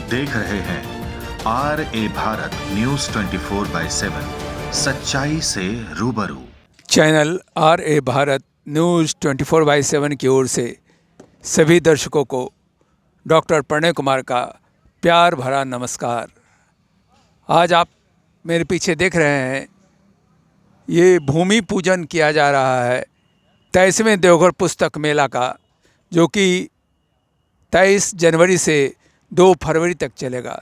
देख रहे हैं RA भारत न्यूज 24/7, सच्चाई से रूबरू। चैनल RA भारत न्यूज़ 24/7 की ओर से सभी दर्शकों को डॉक्टर प्रणय कुमार का प्यार भरा नमस्कार। आज आप मेरे पीछे देख रहे हैं, ये भूमि पूजन किया जा रहा है 23वें देवघर पुस्तक मेला का, जो कि 23 जनवरी से 2 फरवरी तक चलेगा।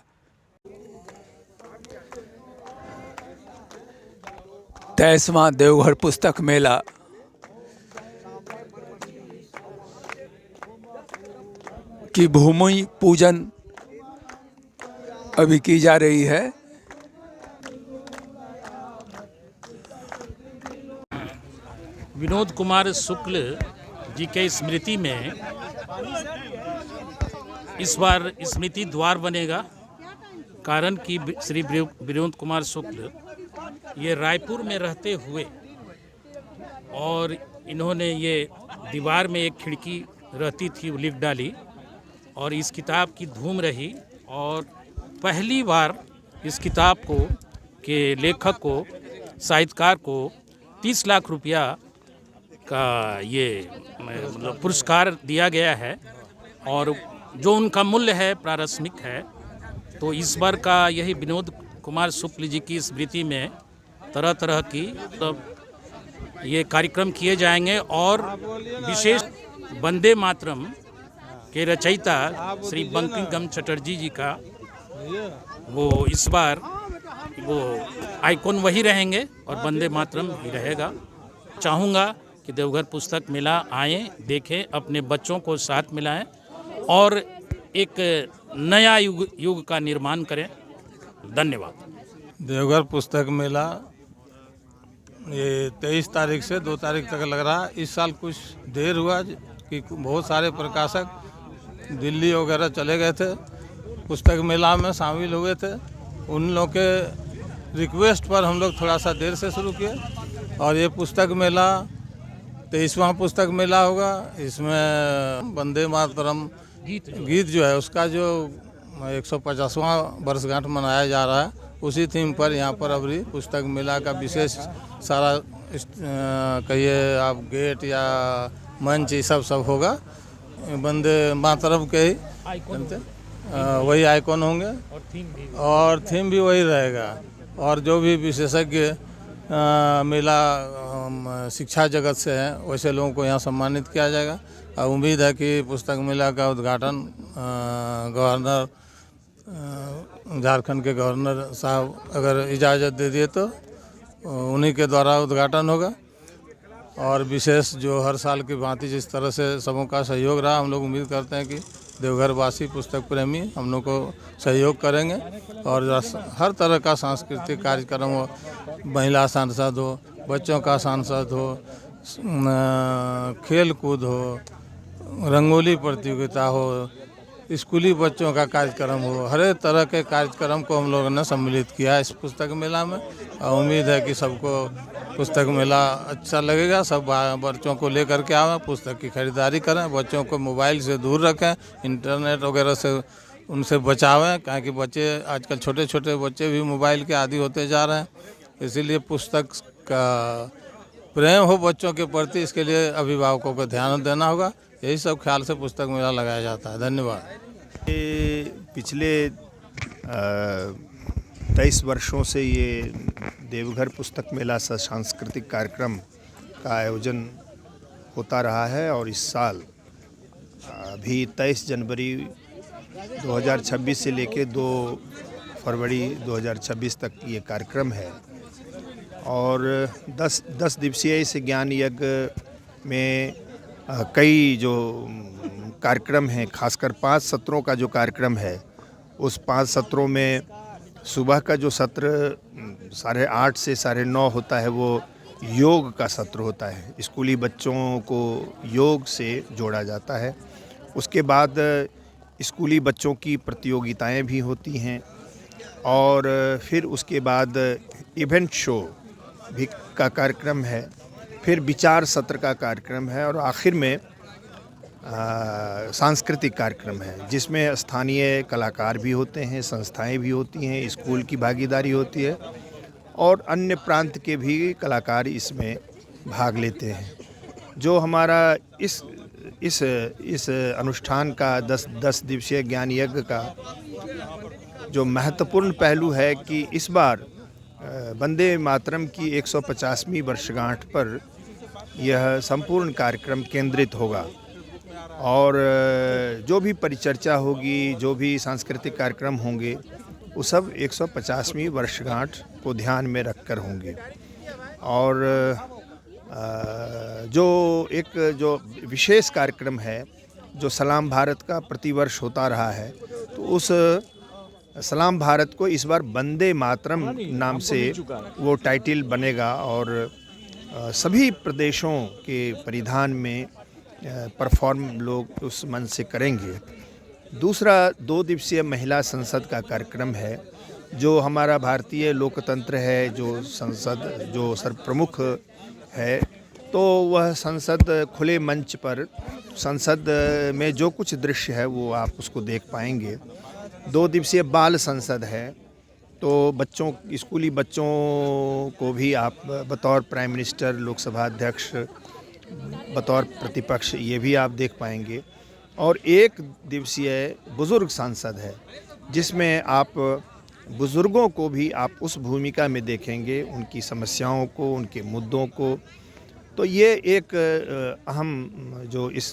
23वां देवघर पुस्तक मेला की भूमि पूजन अभी की जा रही है। विनोद कुमार शुक्ल जी के स्मृति में इस बार स्मृति द्वार बनेगा। कारण कि श्री विनोद कुमार शुक्ल ये रायपुर में रहते हुए और इन्होंने ये दीवार में एक खिड़की रहती थी, वो लिख डाली और इस किताब की धूम रही। और पहली बार इस किताब को के लेखक को, साहित्यकार को 30 लाख रुपया का ये मतलब पुरस्कार दिया गया है और जो उनका मूल्य है प्रारस्मिक है। तो इस बार का यही विनोद कुमार शुक्ल जी की स्मृति में तरह तरह की ये कार्यक्रम किए जाएंगे और विशेष वंदे मातरम के रचयिता श्री बंकिम चटर्जी जी का वो इस बार वो आइकॉन वही रहेंगे और वंदे मातरम ही रहेगा। चाहूँगा कि देवघर पुस्तक मेला आएँ, देखें, अपने बच्चों को साथ मिलाएं और एक नया युग का निर्माण करें। धन्यवाद। देवघर पुस्तक मेला ये 23 तारीख से 2 तारीख तक लग रहा है। इस साल कुछ देर हुआ कि बहुत सारे प्रकाशक दिल्ली वगैरह चले गए थे, पुस्तक मेला में शामिल हुए थे। उन लोग के रिक्वेस्ट पर हम लोग थोड़ा सा देर से शुरू किए और ये पुस्तक मेला 23वां पुस्तक मेला होगा। इसमें वंदे मातरम गीत जो है उसका जो 150वां वर्षगांठ मनाया जा रहा है, उसी थीम पर यहाँ पर अभी पुस्तक मेला का विशेष सारा कहिए आप गेट या मंच ये सब होगा। वंदे मातरम के ही वही आइकॉन होंगे और थीम भी वही रहेगा। और जो भी विशेषज्ञ मेला शिक्षा जगत से हैं वैसे लोगों को यहाँ सम्मानित किया जाएगा। और उम्मीद है कि पुस्तक मेला का उद्घाटन गवर्नर झारखंड के गवर्नर साहब अगर इजाज़त दे दिए तो उन्हीं के द्वारा उद्घाटन होगा। और विशेष जो हर साल की भांति जिस तरह से सबों का सहयोग रहा, हम लोग उम्मीद करते हैं कि देवघर वासी पुस्तक प्रेमी हम लोग को सहयोग करेंगे और हर तरह का सांस्कृतिक कार्यक्रम हो, महिला सांसद हो, बच्चों का सांसद हो, खेल कूद हो, रंगोली प्रतियोगिता हो, स्कूली बच्चों का कार्यक्रम हो, हर एक तरह के कार्यक्रम को हम लोगों ने सम्मिलित किया है इस पुस्तक मेला में। और उम्मीद है कि सबको पुस्तक मेला अच्छा लगेगा। सब बच्चों को लेकर के आवें, पुस्तक की खरीदारी करें, बच्चों को मोबाइल से दूर रखें, इंटरनेट वगैरह से उनसे बचावें, क्योंकि बच्चे आजकल छोटे छोटे बच्चे भी मोबाइल के आदी होते जा रहे हैं। इसीलिए पुस्तक का प्रेम हो बच्चों के प्रति, इसके लिए अभिभावकों को ध्यान देना होगा। यही सब ख्याल से पुस्तक मेला लगाया जाता है। धन्यवाद। पिछले 23 वर्षों से ये देवघर पुस्तक मेला सांस्कृतिक कार्यक्रम का आयोजन होता रहा है और इस साल अभी 23 जनवरी 2026 से लेकर 2 फरवरी 2026 तक ये कार्यक्रम है। और 10 दिवसीय इस ज्ञान यज्ञ में कई जो कार्यक्रम हैं, खासकर 5 सत्रों का जो कार्यक्रम है, उस 5 सत्रों में सुबह का जो सत्र 8:30 से 9:30 होता है वो योग का सत्र होता है। स्कूली बच्चों को योग से जोड़ा जाता है। उसके बाद स्कूली बच्चों की प्रतियोगिताएं भी होती हैं और फिर उसके बाद इवेंट शो भी का कार्यक्रम है, फिर विचार सत्र का कार्यक्रम है और आखिर में सांस्कृतिक कार्यक्रम है, जिसमें स्थानीय कलाकार भी होते हैं, संस्थाएं भी होती हैं, स्कूल की भागीदारी होती है और अन्य प्रांत के भी कलाकार इसमें भाग लेते हैं। जो हमारा इस अनुष्ठान का 10 दिवसीय ज्ञान यज्ञ का जो महत्वपूर्ण पहलू है कि इस बार वंदे मातरम की 150वीं वर्षगांठ पर यह संपूर्ण कार्यक्रम केंद्रित होगा और जो भी परिचर्चा होगी, जो भी सांस्कृतिक कार्यक्रम होंगे, वो सब 150वीं वर्षगांठ को ध्यान में रखकर होंगे। और जो विशेष कार्यक्रम है, जो सलाम भारत का प्रतिवर्ष होता रहा है, तो उस सलाम भारत को इस बार वंदे मातरम नाम से वो टाइटल बनेगा और सभी प्रदेशों के परिधान में परफॉर्म लोग उस मन से करेंगे। दूसरा 2 दिवसीय महिला संसद का कार्यक्रम है, जो हमारा भारतीय लोकतंत्र है, जो संसद जो सर्वप्रमुख है, तो वह संसद खुले मंच पर संसद में जो कुछ दृश्य है वो आप उसको देख पाएंगे। 2 दिवसीय बाल संसद है, तो स्कूली बच्चों को भी आप बतौर प्राइम मिनिस्टर, लोकसभा अध्यक्ष, बतौर प्रतिपक्ष ये भी आप देख पाएंगे। और 1 दिवसीय बुज़ुर्ग संसद है, जिसमें आप बुज़ुर्गों को भी आप उस भूमिका में देखेंगे, उनकी समस्याओं को, उनके मुद्दों को। तो ये एक अहम जो इस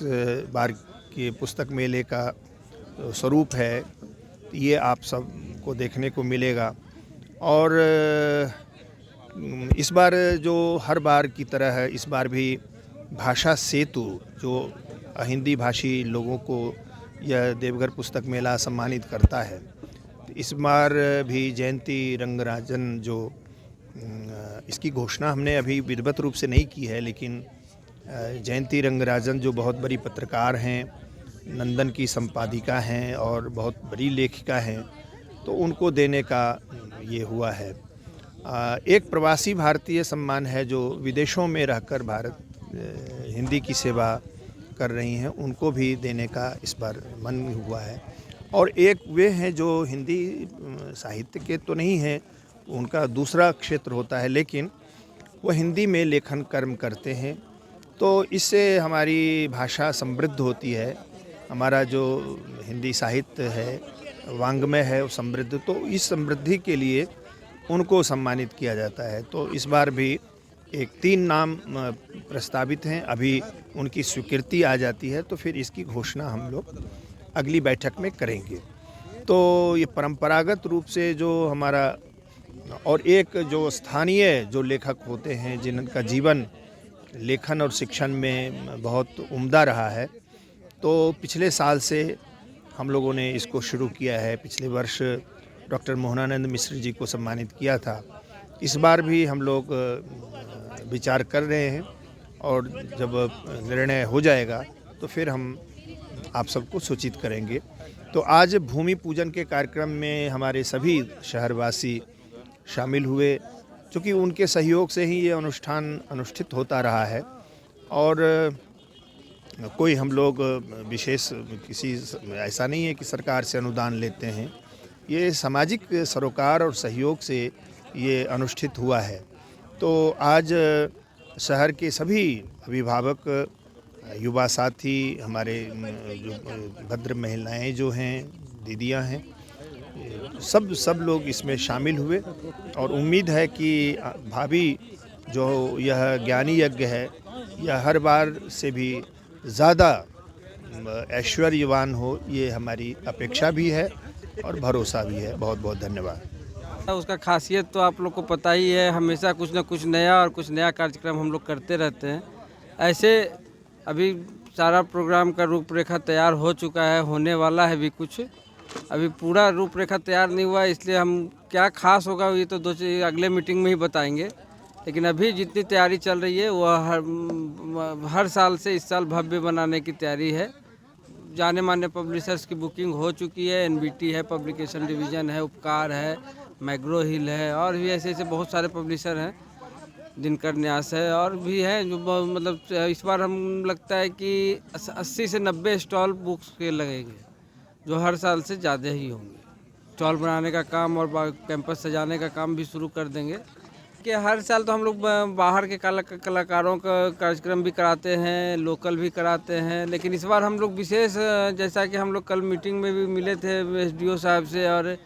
बार के पुस्तक मेले का स्वरूप है, ये आप सबको देखने को मिलेगा। और इस बार जो हर बार की तरह है, इस बार भी भाषा सेतु जो हिंदी भाषी लोगों को यह देवघर पुस्तक मेला सम्मानित करता है, इस बार भी जयंती रंगराजन जो इसकी घोषणा हमने अभी विधिवत रूप से नहीं की है, लेकिन जयंती रंगराजन जो बहुत बड़ी पत्रकार हैं, नंदन की संपादिका हैं और बहुत बड़ी लेखिका हैं, तो उनको देने का ये हुआ है। एक प्रवासी भारतीय सम्मान है, जो विदेशों में रहकर भारत हिंदी की सेवा कर रही हैं, उनको भी देने का इस बार मन हुआ है। और एक वे हैं जो हिंदी साहित्य के तो नहीं हैं, उनका दूसरा क्षेत्र होता है, लेकिन वो हिंदी में लेखन कर्म करते हैं, तो इससे हमारी भाषा समृद्ध होती है, हमारा जो हिंदी साहित्य है, वांग्मय है, वो समृद्ध, तो इस समृद्धि के लिए उनको सम्मानित किया जाता है। तो इस बार भी 3 नाम प्रस्तावित हैं, अभी उनकी स्वीकृति आ जाती है तो फिर इसकी घोषणा हम लोग अगली बैठक में करेंगे। तो ये परंपरागत रूप से जो हमारा और एक जो स्थानीय जो लेखक होते हैं, जिनका जीवन लेखन और शिक्षण में बहुत उम्दा रहा है, तो पिछले साल से हम लोगों ने इसको शुरू किया है। पिछले वर्ष डॉक्टर मोहनानंद मिश्र जी को सम्मानित किया था। इस बार भी हम लोग विचार कर रहे हैं और जब निर्णय हो जाएगा तो फिर हम आप सबको सूचित करेंगे। तो आज भूमि पूजन के कार्यक्रम में हमारे सभी शहरवासी शामिल हुए, क्योंकि उनके सहयोग से ही ये अनुष्ठान अनुष्ठित होता रहा है और कोई हम लोग विशेष किसी ऐसा नहीं है कि सरकार से अनुदान लेते हैं, ये सामाजिक सरोकार और सहयोग से ये अनुष्ठित हुआ है। तो आज शहर के सभी अभिभावक, युवा साथी, हमारे जो भद्र महिलाएं जो हैं, दीदियां हैं, सब लोग इसमें शामिल हुए और उम्मीद है कि भावी जो यह ज्ञानी यज्ञ है, यह हर बार से भी ज़्यादा ऐश्वर्यवान हो, ये हमारी अपेक्षा भी है और भरोसा भी है। बहुत बहुत धन्यवाद। उसका खासियत तो आप लोग को पता ही है, हमेशा कुछ ना कुछ नया और कुछ नया कार्यक्रम हम लोग करते रहते हैं। ऐसे अभी सारा प्रोग्राम का रूपरेखा तैयार हो चुका है, होने वाला है भी कुछ, अभी पूरा रूपरेखा तैयार नहीं हुआ, इसलिए हम क्या खास होगा ये तो अगले मीटिंग में ही बताएंगे। लेकिन अभी जितनी तैयारी चल रही है वह हर साल से इस साल भव्य बनाने की तैयारी है। जाने माने पब्लिशर्स की बुकिंग हो चुकी है, एनबीटी है, पब्लिकेशन डिवीज़न है, उपकार है, मैग्रो हिल है और भी ऐसे बहुत सारे पब्लिशर हैं। दिनकर न्यास है और भी हैं जो मतलब इस बार हम लगता है कि 80 से 90 स्टॉल बुक्स के लगेंगे, जो हर साल से ज़्यादा ही होंगे। स्टॉल बनाने का काम और कैंपस सजाने का काम भी शुरू कर देंगे कि हर साल तो हम लोग बाहर के कलाकारों का कार्यक्रम भी कराते हैं, लोकल भी कराते हैं, लेकिन इस बार हम लोग विशेष, जैसा कि हम लोग कल मीटिंग में भी मिले थे एसडीओ साहब से और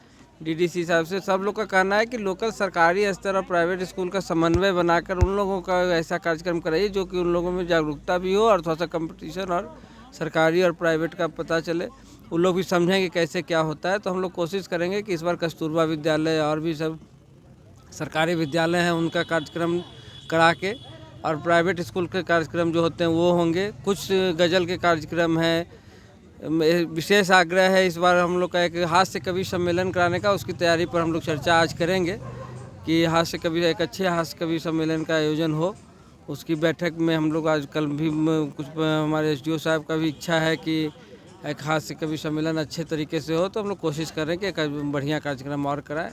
डीडीसी साहब से, सब लोग का कहना है कि लोकल सरकारी स्तर और प्राइवेट स्कूल का समन्वय बनाकर उन लोगों का ऐसा कार्यक्रम कराइए जो कि उन लोगों में जागरूकता भी हो और थोड़ा सा कंपटीशन और सरकारी और प्राइवेट का पता चले, उन लोग भी समझें कि कैसे क्या होता है। तो हम लोग कोशिश करेंगे कि इस बार कस्तूरबा विद्यालय और भी सब सरकारी विद्यालय हैं उनका कार्यक्रम करा के, और प्राइवेट स्कूल के कार्यक्रम जो होते हैं वो होंगे। कुछ गज़ल के कार्यक्रम हैं। विशेष आग्रह है इस बार हम लोग का एक हास्य कवि सम्मेलन कराने का, उसकी तैयारी पर हम लोग चर्चा आज करेंगे कि हास्य कवि, एक अच्छे हास्य कवि सम्मेलन का आयोजन हो। उसकी बैठक में हम लोग आज कल भी कुछ हमारे एसडीओ साहब का भी इच्छा है कि एक हास्य कवि सम्मेलन अच्छे तरीके से हो, तो हम लोग कोशिश करें कि एक बढ़िया कार्यक्रम और कराएं।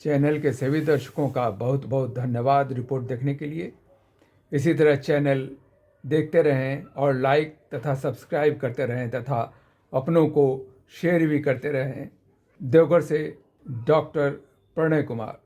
चैनल के सभी दर्शकों का बहुत बहुत धन्यवाद रिपोर्ट देखने के लिए। इसी तरह चैनल देखते रहें और लाइक तथा सब्सक्राइब करते रहें तथा अपनों को शेयर भी करते रहें। देवघर से डॉक्टर प्रणय कुमार।